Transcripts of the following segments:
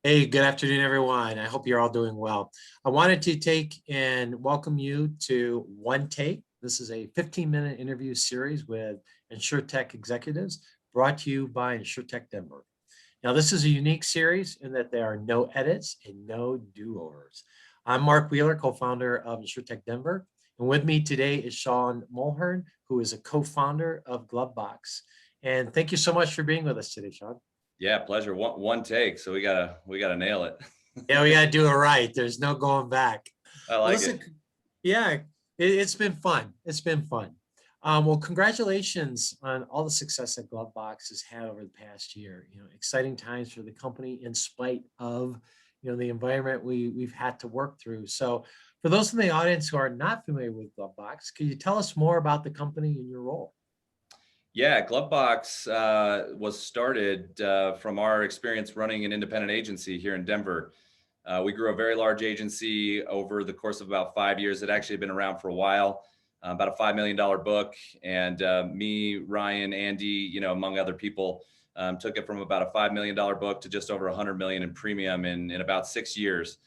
Hey, good afternoon, everyone. I hope you're all doing well. I wanted to take and welcome you to OneTake. This is a 15-minute interview series with InsurTech executives brought to you by InsurTech Denver. Now, this is a unique series in that there are no edits and no do-overs. I'm Marc Wheeler, co-founder of InsurTech Denver, and with me today is Sean Mulhern, who is a co-founder of Glovebox. And thank you so much for being with us today, Sean. Yeah, pleasure. One take, so we gotta nail it. Yeah, we got to do it right. There's no going back. I Well, like listen, it. yeah, it's been fun. It's been fun. Well, congratulations on all the success that Glovebox has had over the past year. Exciting times for the company in spite of, the environment we've had to work through. So, for those in the audience who are not familiar with Glovebox, could you tell us more about the company and your role? Yeah, Glovebox was started from our experience running an independent agency here in Denver. We grew a very large agency over the course of about 5 years. It actually had been around for a while, about a $5 million book. And me, Ryan, Andy, among other people, took it from about a $5 million book to just over 100 million in premium in about 6 years.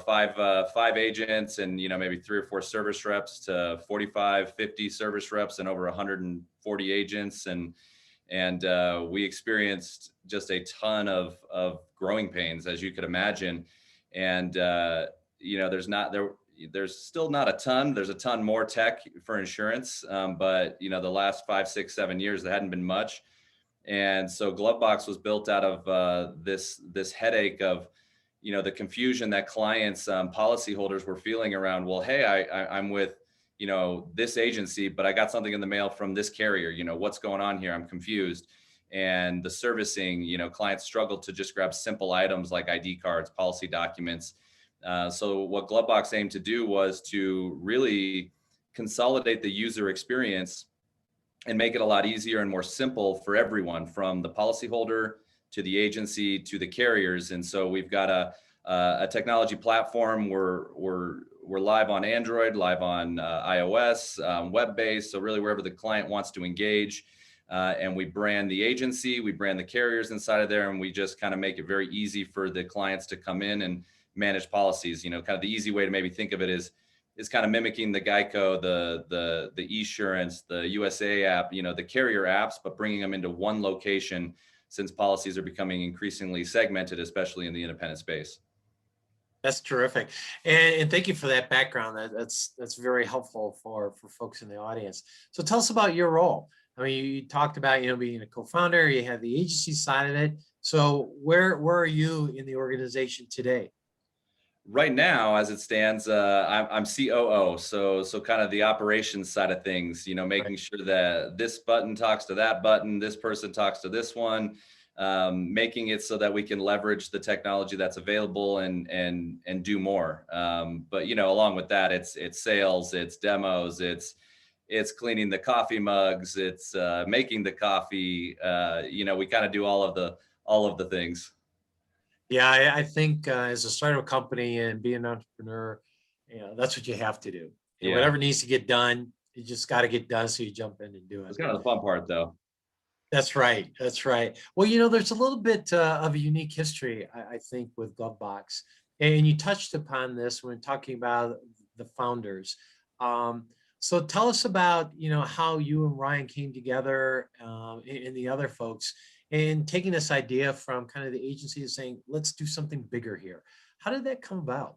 Five agents and maybe 3 or 4 service reps to 45, 50 service reps and over 140 agents. And we experienced just a ton of growing pains, as you could imagine. And there's still not a ton. There's a ton more tech for insurance, but the last 5, 6, 7 years there hadn't been much. And so Glovebox was built out of this headache of the confusion that clients, policyholders were feeling around, well, hey, I'm with this agency, but I got something in the mail from this carrier. What's going on here? I'm confused. And the servicing, clients struggle to just grab simple items like ID cards, policy documents. So what Glovebox aimed to do was to really consolidate the user experience and make it a lot easier and more simple for everyone, from the policyholder to the agency to the carriers. And so we've got a technology platform. We're live on Android, live on iOS, web-based. So really wherever the client wants to engage. And we brand the agency, we brand the carriers inside of there, and we just kind of make it very easy for the clients to come in and manage policies. Kind of the easy way to maybe think of it is kind of mimicking the Geico, the Esurance, the USA app, the carrier apps, but bringing them into one location, since policies are becoming increasingly segmented, especially in the independent space. That's terrific, and thank you for that background. That's very helpful for folks in the audience. So tell us about your role. I mean, you talked about being a co-founder. You have the agency side of it. So where are you in the organization today? Right now, as it stands, I'm COO, so kind of the operations side of things. Right. Making sure that this button talks to that button, this person talks to this one, making it so that we can leverage the technology that's available and do more. But along with that, it's sales, it's demos, it's cleaning the coffee mugs, it's making the coffee. We kind of do all of the things. Yeah, I think as a startup company and being an entrepreneur, that's what you have to do. And Yeah, whatever needs to get done, you just got to get done. So you jump in and do it. it's kind of the fun part, though. That's right. That's right. Well, there's a little bit of a unique history, I think, with Glovebox, and you touched upon this when talking about the founders. So tell us about how you and Ryan came together, and the other folks, and taking this idea from kind of the agency and saying, let's do something bigger here. How did that come about?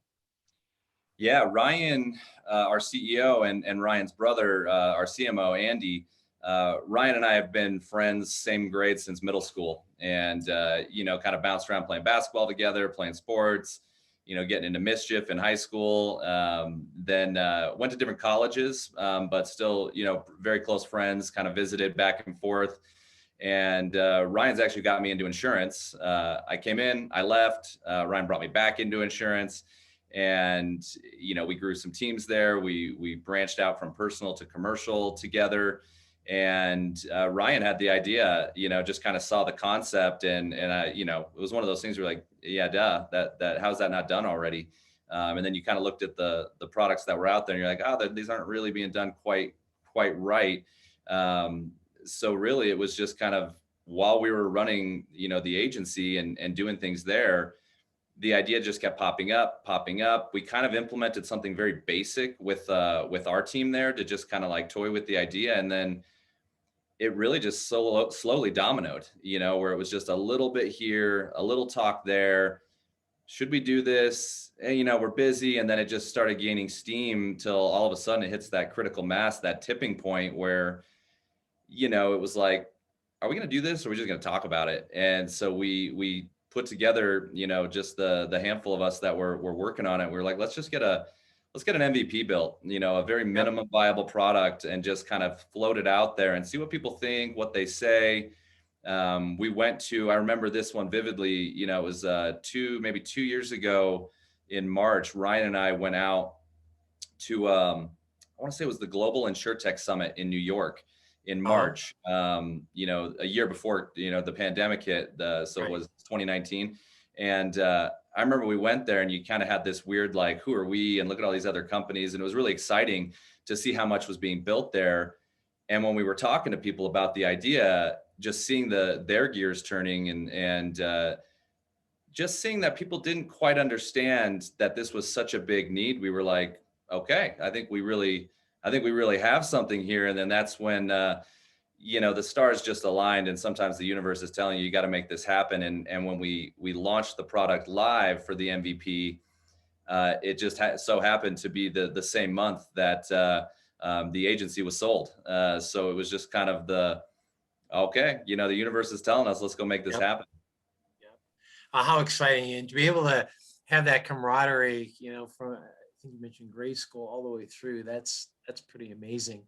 Yeah, Ryan, our CEO, and Ryan's brother, our CMO, Andy. Ryan and I have been friends, same grade since middle school, and kind of bounced around playing basketball together, playing sports, getting into mischief in high school. Then went to different colleges, but still, very close friends. Kind of visited back and forth. And Ryan's actually got me into insurance. I came in, I left. Ryan brought me back into insurance. And we grew some teams there. We branched out from personal to commercial together. And Ryan had the idea, just kind of saw the concept, and it was one of those things where like, yeah, duh, that how's that not done already? And then you kind of looked at the products that were out there, and you're like, oh, these aren't really being done quite right. So really, it was just kind of while we were running, the agency and doing things there. the idea just kept popping up, popping up. We kind of implemented something very basic with our team there to just kind of like toy with the idea. And then it really just slowly dominoed, where it was just a little bit here, a little talk there. Should we do this? And, we're busy. And then it just started gaining steam till all of a sudden it hits that critical mass, that tipping point where, it was like, are we going to do this or are we just going to talk about it? And so we put together, just the handful of us that were working on it. We were like, let's get an MVP built, a very minimum viable product, and just kind of float it out there and see what people think, what they say. We went to, I remember this one vividly, it was maybe 2 years ago in March. Ryan and I went out to, I want to say it was the Global InsurTech Summit in New York in March, a year before, the pandemic hit, so it was 2019. And I remember we went there and you kind of had this weird, like, who are we? And look at all these other companies. And it was really exciting to see how much was being built there. And when we were talking to people about the idea, just seeing their gears turning and just seeing that people didn't quite understand that this was such a big need, we were like, okay, I think we really have something here. And then that's when, the stars just aligned, and sometimes the universe is telling you got to make this happen. And when we launched the product live for the MVP, it just so happened to be the same month that the agency was sold. So it was just kind of okay, the universe is telling us, let's go make this happen. How exciting. And to be able to have that camaraderie, from, I think you mentioned grade school all the way through, that's pretty amazing.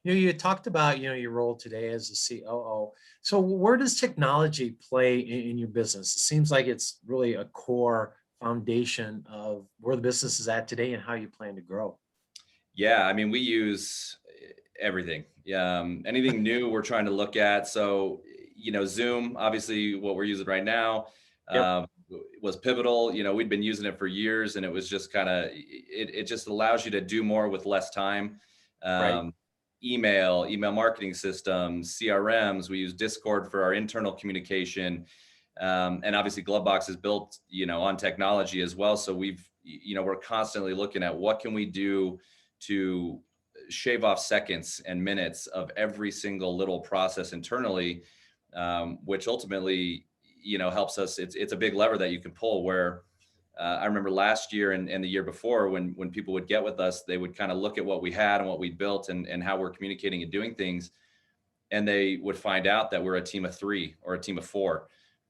You talked about, your role today as a COO. So where does technology play in your business? It seems like it's really a core foundation of where the business is at today and how you plan to grow. Yeah, I mean, we use everything. Anything new we're trying to look at. So, Zoom, obviously what we're using right now, was pivotal. We'd been using it for years, and it was just kind of, it just allows you to do more with less time. Email marketing systems, CRMs. We use Discord for our internal communication. And obviously Glovebox is built, on technology as well. So we're constantly looking at what can we do to shave off seconds and minutes of every single little process internally, which ultimately, helps us. It's a big lever that you can pull where, I remember last year and the year before when people would get with us, they would kind of look at what we had and what we built and how we're communicating and doing things. And they would find out that we're a team of 3 or a team of 4.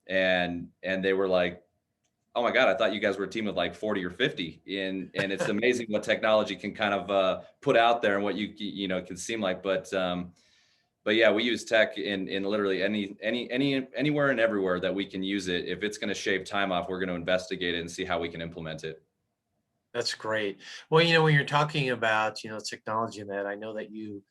And they were like, oh my God, I thought you guys were a team of like 40 or 50. And it's amazing what technology can kind of put out there and what it can seem like. But yeah, we use tech in literally anywhere and everywhere that we can use it. If it's going to shave time off, we're going to investigate it and see how we can implement it. That's great. Well, when you're talking about, technology and that, I know that you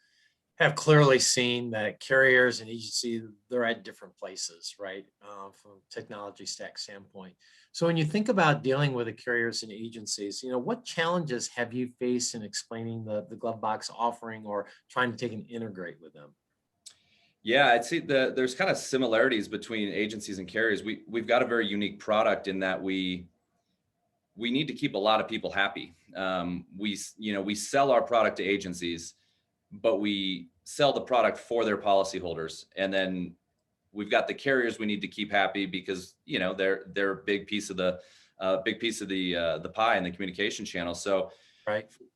have clearly seen that carriers and agencies, they're at different places, right? From a technology stack standpoint. So when you think about dealing with the carriers and agencies, what challenges have you faced in explaining the Glovebox offering or trying to take and integrate with them? Yeah, I'd say there's kind of similarities between agencies and carriers. We've got a very unique product in that we need to keep a lot of people happy. We sell our product to agencies, but we sell the product for their policyholders. And then we've got the carriers we need to keep happy because, they're a big piece of the pie and the communication channel. So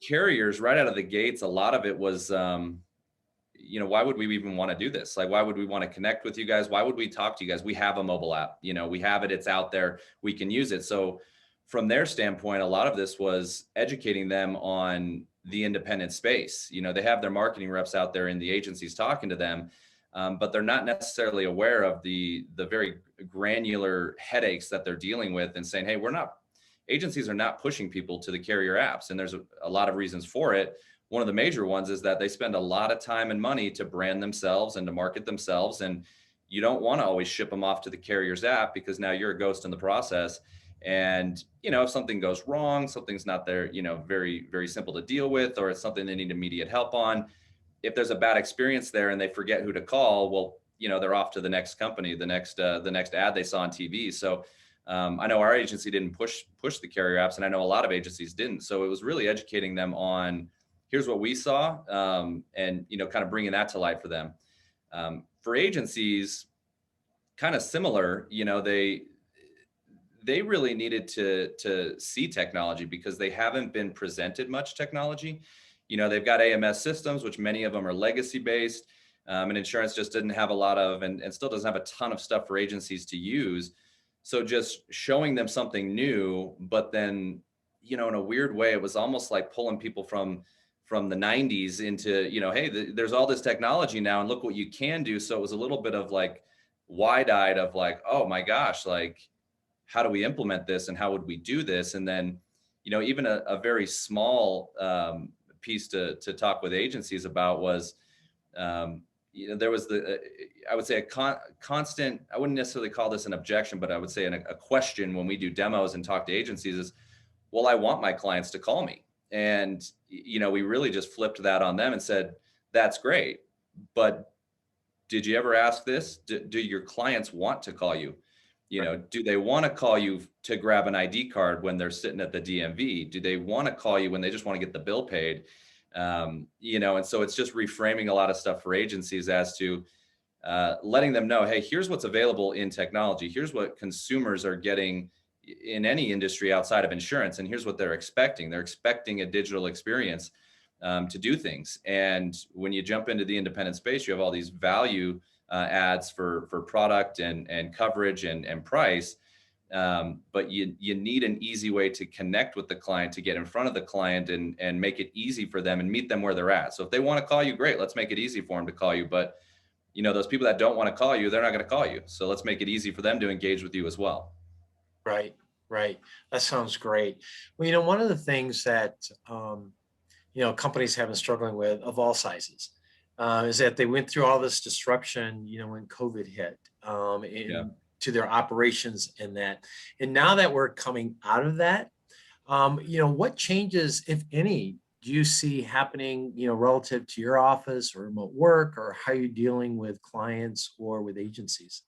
carriers right out of the gates, a lot of it was, why would we even want to do this? Like, why would we want to connect with you guys? Why would we talk to you guys? We have a mobile app, we have it, it's out there, we can use it. So from their standpoint, a lot of this was educating them on the independent space. They have their marketing reps out there in the agencies talking to them, but they're not necessarily aware of the very granular headaches that they're dealing with and saying, hey, agencies are not pushing people to the carrier apps. And there's a lot of reasons for it. One of the major ones is that they spend a lot of time and money to brand themselves and to market themselves. And you don't want to always ship them off to the carrier's app because now you're a ghost in the process. And, if something goes wrong, something's not there, very, very simple to deal with, or it's something they need immediate help on. If there's a bad experience there and they forget who to call, well, they're off to the next company, the next ad they saw on TV. So I know our agency didn't push the carrier apps, and I know a lot of agencies didn't. So it was really educating them on here's what we saw, and kind of bringing that to light for them. For agencies, kind of similar, they really needed to see technology because they haven't been presented much technology. They've got AMS systems, which many of them are legacy based, and insurance just didn't have a lot of, and still doesn't have a ton of stuff for agencies to use. So just showing them something new, but then, in a weird way, it was almost like pulling people from the 90s into, hey, there's all this technology now and look what you can do. So it was a little bit of like wide-eyed of like, oh my gosh, like, how do we implement this and how would we do this? And then, even a very small piece to talk with agencies about was, there was I would say a constant, I wouldn't necessarily call this an objection, but I would say a question when we do demos and talk to agencies is, well, I want my clients to call me. And, we really just flipped that on them and said, that's great. But did you ever ask this? Do your clients want to call you? Do they want to call you to grab an ID card when they're sitting at the DMV? Do they want to call you when they just want to get the bill paid? And so it's just reframing a lot of stuff for agencies as to letting them know, hey, here's what's available in technology. Here's what consumers are getting in any industry outside of insurance. And here's what they're expecting. They're expecting a digital experience to do things. And when you jump into the independent space, you have all these value ads for product and coverage and price. But you need an easy way to connect with the client, to get in front of the client and make it easy for them and meet them where they're at. So if they want to call you, great, let's make it easy for them to call you. But those people that don't want to call you, they're not going to call you. So let's make it easy for them to engage with you as well. Right, right. That sounds great. Well, one of the things that, companies have been struggling with of all sizes is that they went through all this disruption, when COVID hit to their operations and that. And now that we're coming out of that, what changes, if any, do you see happening, relative to your office or remote work or how you're dealing with clients or with agencies?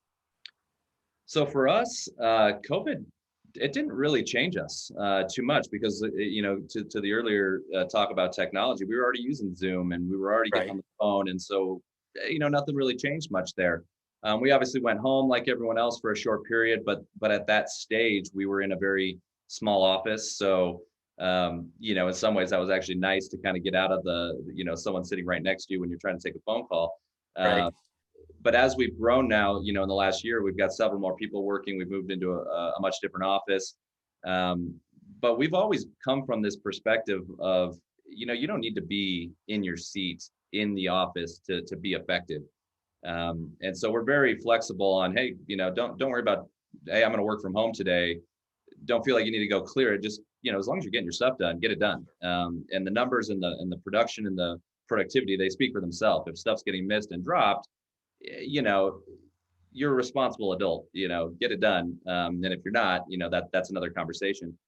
So for us, COVID, it didn't really change us too much because, to the earlier talk about technology, we were already using Zoom and we were already getting on the phone. And so, nothing really changed much there. We obviously went home like everyone else for a short period, but at that stage, we were in a very small office. So, in some ways, that was actually nice to kind of get out of someone sitting right next to you when you're trying to take a phone call. But as we've grown now, in the last year, we've got several more people working. We've moved into a much different office. But we've always come from this perspective of, you don't need to be in your seat in the office to be effective. And so we're very flexible on, hey, don't worry about, hey, I'm going to work from home today. Don't feel like you need to go clear it. Just, as long as you're getting your stuff done, get it done. And the numbers and the production and the productivity, they speak for themselves. If stuff's getting missed and dropped, you're a responsible adult, get it done. And if you're not, that's another conversation.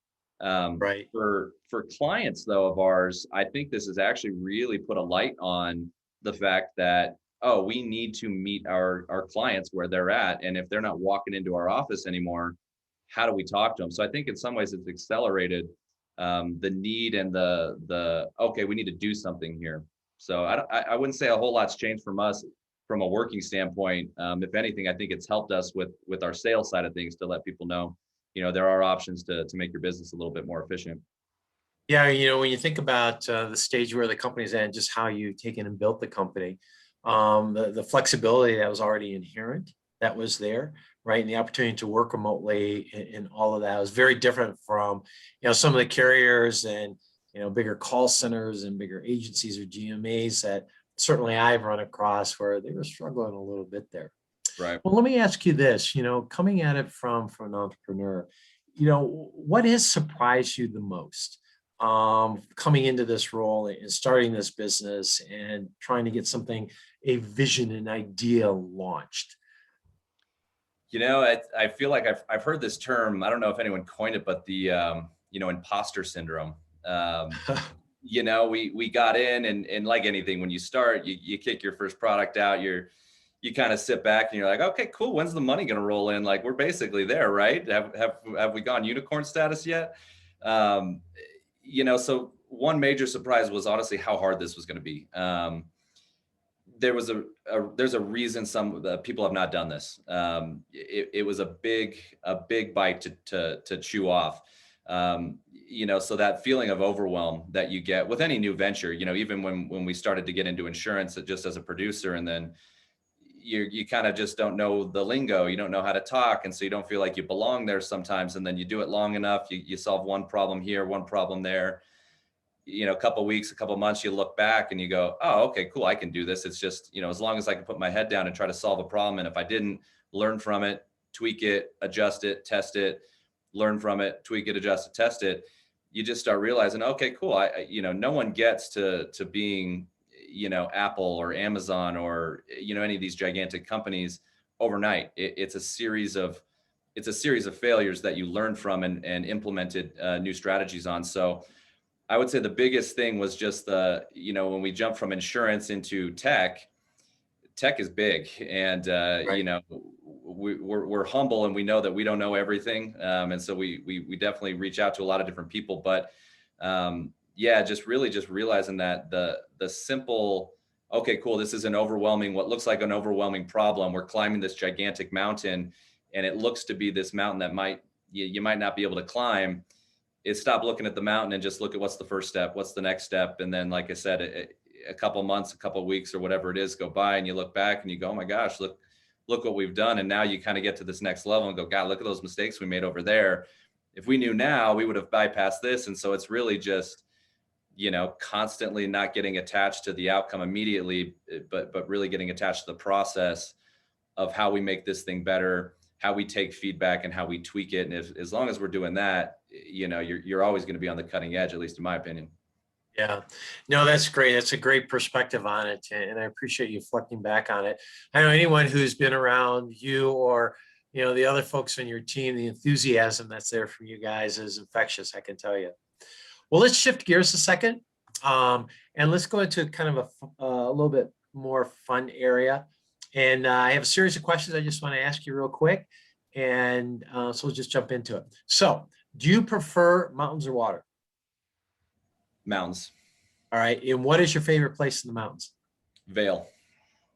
For clients though of ours, I think this has actually really put a light on the fact that, oh, we need to meet our clients where they're at. And if they're not walking into our office anymore, how do we talk to them? So I think in some ways it's accelerated the need and the okay, we need to do something here. So I wouldn't say a whole lot's changed from us from a working standpoint. If anything, I think it's helped us with our sales side of things to let people know, there are options to make your business a little bit more efficient. Yeah, when you think about the stage where the company's at and just how you've taken and built the company, the flexibility that was already inherent, that was there, right? And the opportunity to work remotely and all of that was very different from, some of the carriers and, bigger call centers and bigger agencies or GMAs that certainly I've run across where they were struggling a little bit there. Right. Well, let me ask you this, coming at it from an entrepreneur, what has surprised you the most coming into this role and starting this business and trying to get a vision, an idea launched? I feel like I've heard this term. I don't know if anyone coined it, but the, imposter syndrome. We got in and like anything, when you start, you kick your first product out, you're you kind of sit back and you're like, okay, cool. When's the money going to roll in? Like, we're basically there, right? Have we gone unicorn status yet? Um, so one major surprise was honestly how hard this was going to be. There's a reason some people have not done this. It was a big bite to chew off. So that feeling of overwhelm that you get with any new venture, even when we started to get into insurance just as a producer, and then you kind of just don't know the lingo, you don't know how to talk. And so you don't feel like you belong there sometimes. And then you do it long enough, you solve one problem here, one problem there, a couple of weeks, a couple of months, you look back and you go, oh, okay, cool. I can do this. It's just, as long as I can put my head down and try to solve a problem. And if I didn't, learn from it, tweak it, adjust it, test it, learn from it, tweak it, adjust it, test it. You just start realizing, okay, cool. No one gets to being, Apple or Amazon or, any of these gigantic companies overnight. It's a series of failures that you learn from and implemented new strategies on. So I would say the biggest thing was just when we jumped from insurance into tech is big, and Right. we're humble and we know that we don't know everything, and so we definitely reach out to a lot of different people. But just realizing that the simple, okay, cool, this is what looks like an overwhelming problem. We're climbing this gigantic mountain, and it looks to be this mountain that you might not be able to climb. Stop looking at the mountain and just look at what's the first step, what's the next step. And then, like I said, a couple months, a couple weeks or whatever it is go by, and you look back and you go, oh my gosh, look what we've done. And now you kind of get to this next level and go, God, look at those mistakes we made over there. If we knew now, we would have bypassed this. And so it's really just, constantly not getting attached to the outcome immediately, but really getting attached to the process of how we make this thing better, how we take feedback and how we tweak it. And as long as we're doing that, you're always going to be on the cutting edge, at least in my opinion. Yeah, no, that's great. That's a great perspective on it. And I appreciate you reflecting back on it. I know anyone who's been around you or, the other folks on your team, the enthusiasm that's there from you guys is infectious, I can tell you. Well, let's shift gears a second. And let's go into kind of a little bit more fun area. And I have a series of questions I just want to ask you real quick. And so we'll just jump into it. So do you prefer mountains or water? Mountains. All right. And what is your favorite place in the mountains? Vail.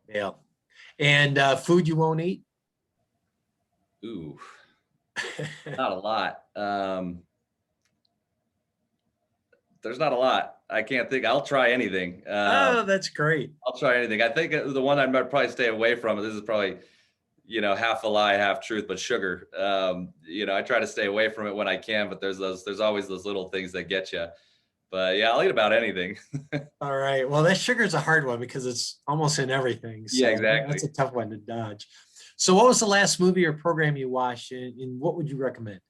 Vail. And food you won't eat? Ooh, not a lot. There's not a lot. I can't think. I'll try anything. Oh, that's great. I'll try anything. I think the one I might probably stay away from, this is probably, half a lie, half truth, but sugar. I try to stay away from it when I can, but there's always those little things that get you. But yeah, I'll eat about anything. All right. Well, that sugar is a hard one because it's almost in everything. So yeah, exactly. That's a tough one to dodge. So what was the last movie or program you watched, and what would you recommend?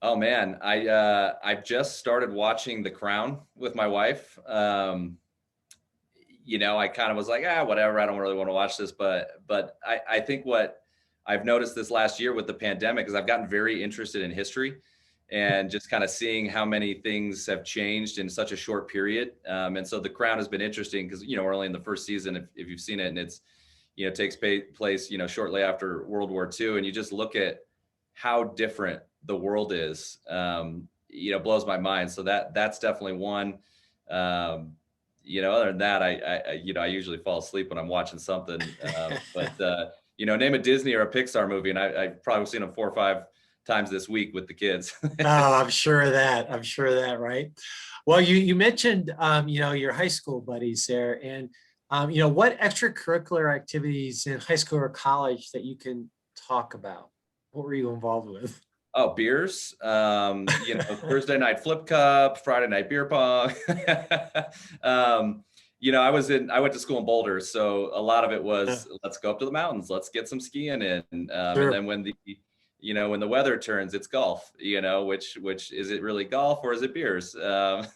Oh man, I've just started watching The Crown with my wife. I kind of was like, whatever, I don't really want to watch this, but I think what I've noticed this last year with the pandemic is I've gotten very interested in history and just kind of seeing how many things have changed in such a short period. And so The Crown has been interesting because, we're only in the first season, if you've seen it, and it's, takes place, shortly after World War II. And you just look at how different the world is, blows my mind. So that's definitely one. Other than that, I usually fall asleep when I'm watching something, name a Disney or a Pixar movie, and I've probably seen them 4 or 5 times this week with the kids. Oh, I'm sure of that, right? Well, you mentioned, your high school buddies there, and, what extracurricular activities in high school or college that you can talk about? What were you involved with? Oh, beers, Thursday night flip cup, Friday night beer pong. I went to school in Boulder, so a lot of it was, let's go up to the mountains, let's get some skiing in. Sure. And then when the weather turns, it's golf, which is it really golf or is it beers? Right.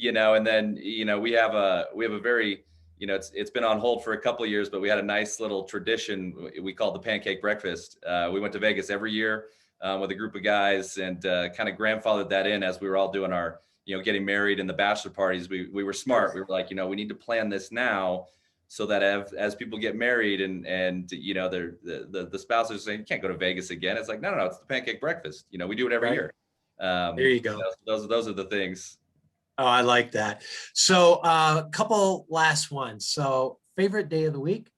And then, we have a very, it's been on hold for a couple of years, but we had a nice little tradition we called the pancake breakfast. We went to Vegas every year with a group of guys and kind of grandfathered that in as we were all doing our, getting married and the bachelor parties. We were smart. We were like, we need to plan this now so that as people get married and you know, the spouses are saying, you can't go to Vegas again. It's like, no, it's the pancake breakfast. You know, we do it every Right. year. There you go. Those are the things. Oh, I like that. So a couple last ones. So favorite day of the week?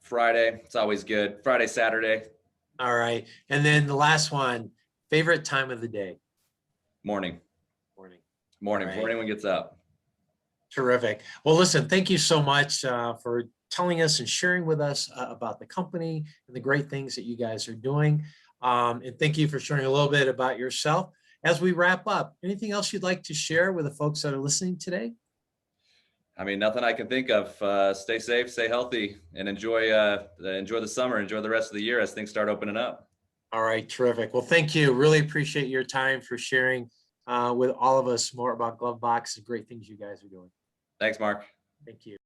Friday, it's always good. Friday, Saturday. All right. And then the last one, favorite time of the day? Morning. Right. Before anyone gets up. Terrific. Well, listen, thank you so much for telling us and sharing with us about the company and the great things that you guys are doing. And thank you for sharing a little bit about yourself. As we wrap up, anything else you'd like to share with the folks that are listening today? I mean, nothing I can think of. Stay safe, stay healthy, and enjoy the summer, enjoy the rest of the year as things start opening up. All right, terrific. Well, thank you. Really appreciate your time for sharing with all of us more about Glovebox and great things you guys are doing. Thanks, Mark. Thank you.